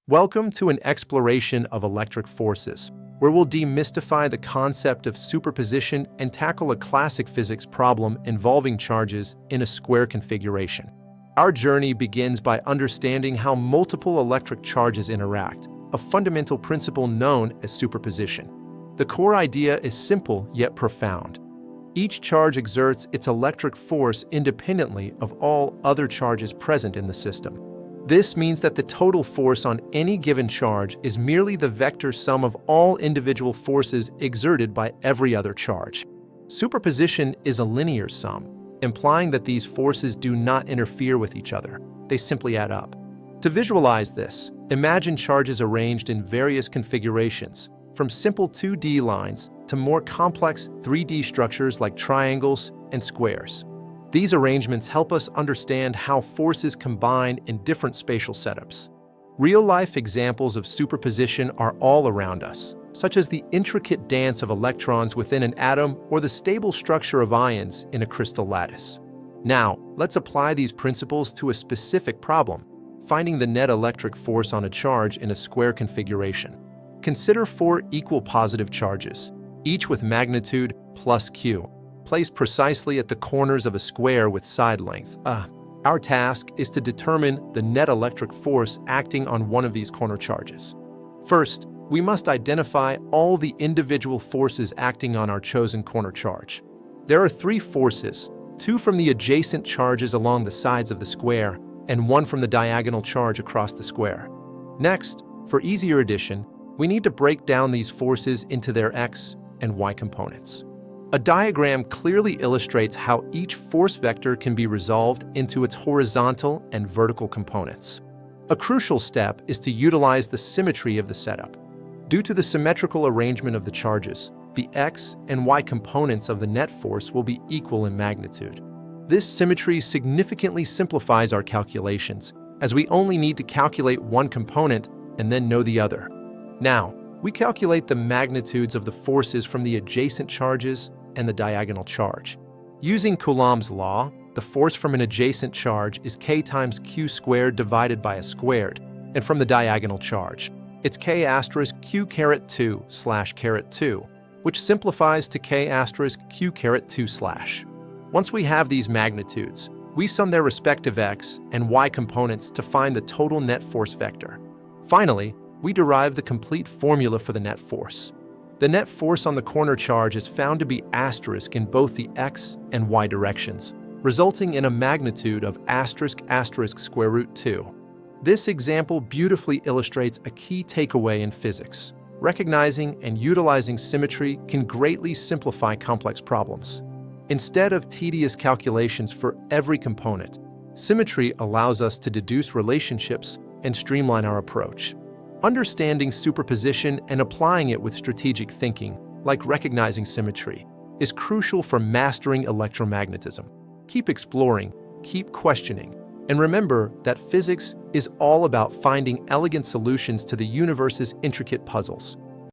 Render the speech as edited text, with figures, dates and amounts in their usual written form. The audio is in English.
Welcome to an exploration of electric forces, where we'll demystify the concept of superposition and tackle a classic physics problem involving charges in a square configuration. Our journey begins by understanding how multiple electric charges interact, a fundamental principle known as superposition. The core idea is simple yet profound. Each charge exerts its electric force independently of all other charges present in the system. This means that the total force on any given charge is merely the vector sum of all individual forces exerted by every other charge. Superposition is a linear sum, implying that these forces do not interfere with each other. They simply add up. To visualize this, imagine charges arranged in various configurations, from simple 2D lines to more complex 3D structures like triangles and squares. These arrangements help us understand how forces combine in different spatial setups. Real-life examples of superposition are all around us, such as the intricate dance of electrons within an atom or the stable structure of ions in a crystal lattice. Now, let's apply these principles to a specific problem, finding the net electric force on a charge in a square configuration. Consider 4 equal positive charges, each with magnitude plus q, placed precisely at the corners of a square with side length. Our task is to determine the net electric force acting on one of these corner charges. First, we must identify all the individual forces acting on our chosen corner charge. There are 3 forces, 2 from the adjacent charges along the sides of the square, and 1 from the diagonal charge across the square. Next, for easier addition, we need to break down these forces into their x and y components. A diagram clearly illustrates how each force vector can be resolved into its horizontal and vertical components. A crucial step is to utilize the symmetry of the setup. Due to the symmetrical arrangement of the charges, the x and y components of the net force will be equal in magnitude. This symmetry significantly simplifies our calculations, as we only need to calculate one component and then know the other. Now, we calculate the magnitudes of the forces from the adjacent charges and the diagonal charge. Using Coulomb's law, the force from an adjacent charge is k times q squared divided by a squared, and from the diagonal charge, it's k asterisk q caret 2 slash caret 2, which simplifies to k asterisk q caret 2 slash. Once we have these magnitudes, we sum their respective x and y components to find the total net force vector. Finally, we derive the complete formula for the net force. The net force on the corner charge is found to be asterisk in both the x and y directions, resulting in a magnitude of asterisk asterisk square root 2. This example beautifully illustrates a key takeaway in physics. Recognizing and utilizing symmetry can greatly simplify complex problems. Instead of tedious calculations for every component, symmetry allows us to deduce relationships and streamline our approach. Understanding superposition and applying it with strategic thinking, like recognizing symmetry, is crucial for mastering electromagnetism. Keep exploring, keep questioning, and remember that physics is all about finding elegant solutions to the universe's intricate puzzles.